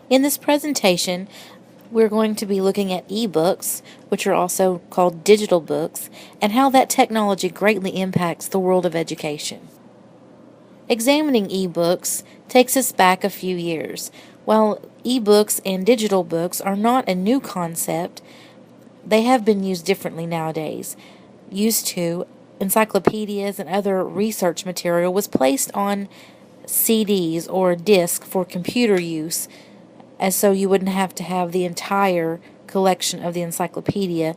In this presentation, we're going to be looking at eBooks, which are also called digital books, and how that technology greatly impacts the world of education. Examining eBooks takes us back a few years. While eBooks and digital books are not a new concept, they have been used differently nowadays. Used to, encyclopedias and other research material was placed on CDs or disc for computer use, as so you wouldn't have to have the entire collection of the encyclopedia,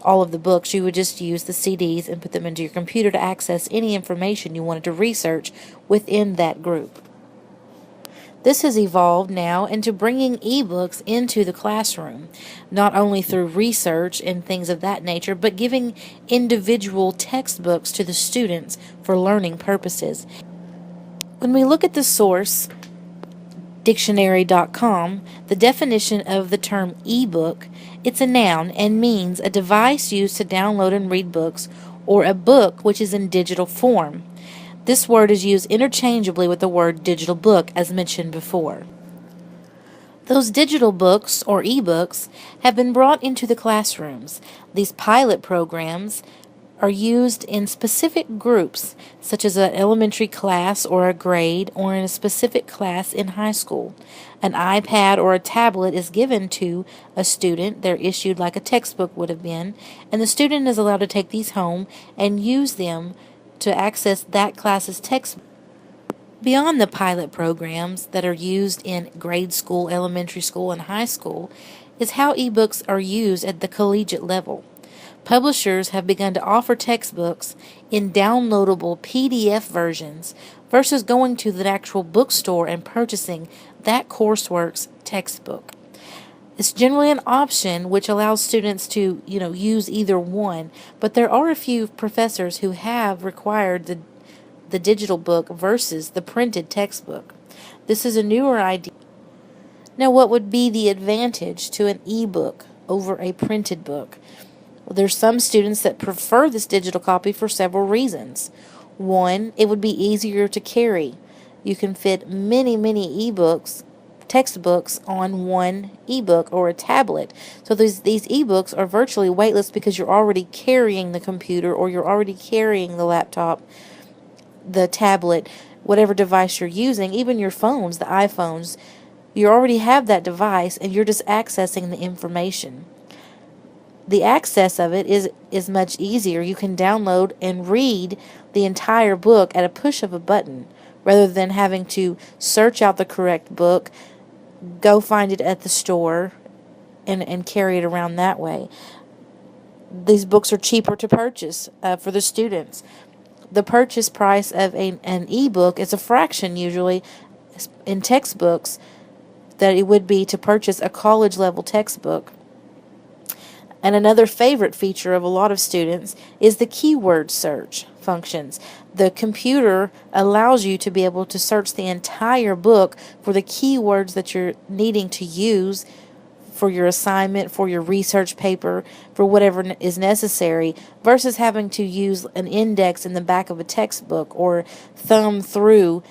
all of the books. You would just use the CDs and put them into your computer to access any information you wanted to research within that group. This has evolved now into bringing ebooks into the classroom, not only through research and things of that nature, but giving individual textbooks to the students for learning purposes. When we look at the source, dictionary.com, the definition of the term ebook, it's a noun and means a device used to download and read books, or a book which is in digital form. This word is used interchangeably with the word digital book, as mentioned before. Those digital books, or ebooks, have been brought into the classrooms. These pilot programs are used in specific groups, such as an elementary class or a grade, or in a specific class in high school. An iPad or a tablet is given to a student. They're issued like a textbook would have been, and the student is allowed to take these home and use them to access that class's textbook. Beyond the pilot programs that are used in grade school, elementary school, and high school is how ebooks are used at the collegiate level. Publishers have begun to offer textbooks in downloadable PDF versions versus going to the actual bookstore and purchasing that coursework's textbook. It's generally an option which allows students to, use either one, but there are a few professors who have required the digital book versus the printed textbook. This is a newer idea. Now, what would be the advantage to an ebook over a printed book? Well, there's some students that prefer this digital copy for several reasons. One, it would be easier to carry. You can fit many ebooks, textbooks on one ebook or a tablet. So these ebooks are virtually weightless because you're already carrying the computer, or you're already carrying the laptop, the tablet, whatever device you're using, even your phones, the iPhones. You already have that device and you're just accessing the information. The access of it is much easier. You can download and read the entire book at a push of a button, rather than having to search out the correct book, go find it at the store, and carry it around that way. These books are cheaper to purchase for the students. The purchase price of an ebook is a fraction, usually, in textbooks, that it would be to purchase a college-level textbook. And another favorite feature of a lot of students is the keyword search functions. The computer allows you to be able to search the entire book for the keywords that you're needing to use for your assignment, for your research paper, for whatever is necessary, versus having to use an index in the back of a textbook or thumb through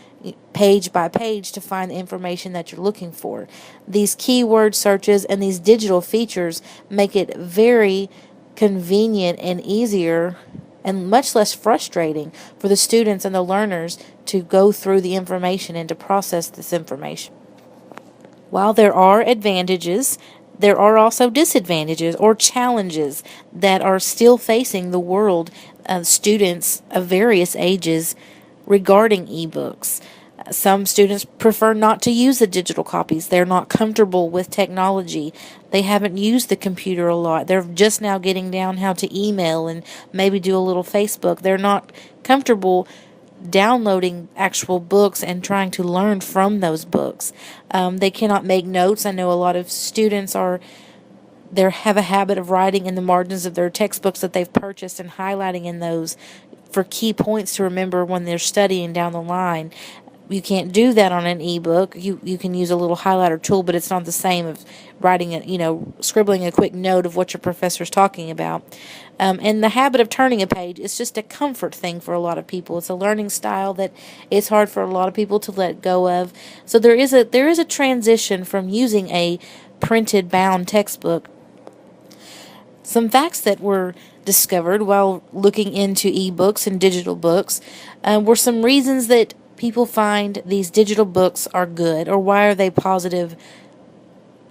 page by page to find the information that you're looking for. These keyword searches and these digital features make it very convenient and easier and much less frustrating for the students and the learners to go through the information and to process this information. While there are advantages, there are also disadvantages or challenges that are still facing the world of students of various ages regarding ebooks. Some students prefer not to use the digital copies. They're not comfortable with technology. They haven't used the computer a lot. They're just now getting down how to email and maybe do a little Facebook. They're not comfortable downloading actual books and trying to learn from those books. They cannot make notes. I know a lot of students have a habit of writing in the margins of their textbooks that they've purchased and highlighting in those for key points to remember when they're studying down the line. You can't do that on an ebook. You can use a little highlighter tool, but it's not the same as writing scribbling a quick note of what your professor's talking about. And the habit of turning a page is just a comfort thing for a lot of people. It's a learning style that it's hard for a lot of people to let go of. So there is a transition from using a printed bound textbook. Some facts that were discovered while looking into ebooks and digital books were some reasons that people find these digital books are good, or why are they positive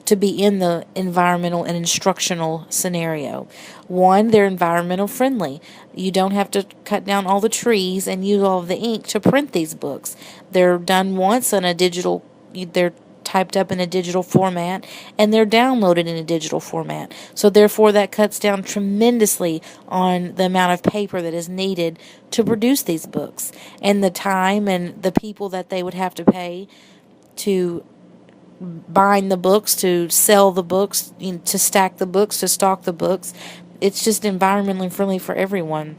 to be in the environmental and instructional scenario. One, they're environmental friendly. You don't have to cut down all the trees and use all of the ink to print these books. They're done once on they're typed up in a digital format, and they're downloaded in a digital format. So therefore that cuts down tremendously on the amount of paper that is needed to produce these books, and the time and the people that they would have to pay to bind the books, to sell the books, to stack the books, to stock the books. It's just environmentally friendly for everyone.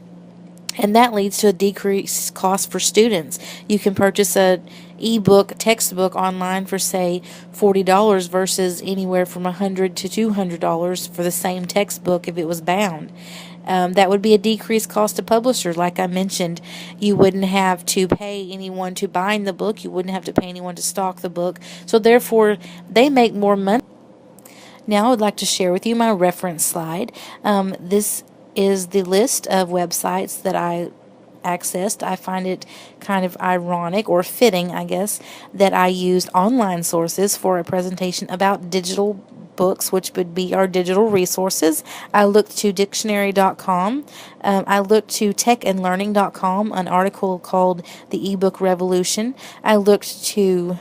And that leads to a decreased cost for students. You can purchase a ebook textbook online for, say, $40 versus anywhere from $100 to $200 for the same textbook if it was bound. That would be a decreased cost to publishers. Like I mentioned, you wouldn't have to pay anyone to bind the book. You wouldn't have to pay anyone to stock the book. So therefore, they make more money. Now I would like to share with you my reference slide. This is the list of websites that I accessed. I find it kind of ironic, or fitting, I guess, that I used online sources for a presentation about digital books, which would be our digital resources. I looked to dictionary.com. I looked to techandlearning.com, an article called The eBook Revolution. I looked to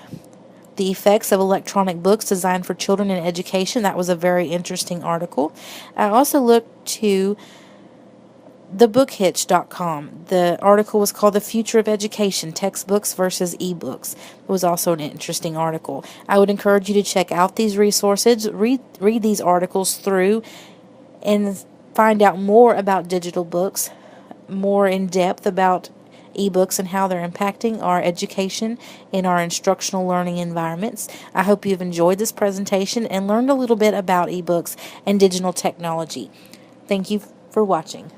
The Effects of Electronic Books Designed for Children in Education. That was a very interesting article. I also looked to thebookhitch.com. The article was called The Future of Education, Textbooks versus eBooks. It was also an interesting article. I would encourage you to check out these resources, read these articles through, and find out more about digital books, more in depth about ebooks and how they're impacting our education in our instructional learning environments. I hope you've enjoyed this presentation and learned a little bit about ebooks and digital technology. Thank you for watching.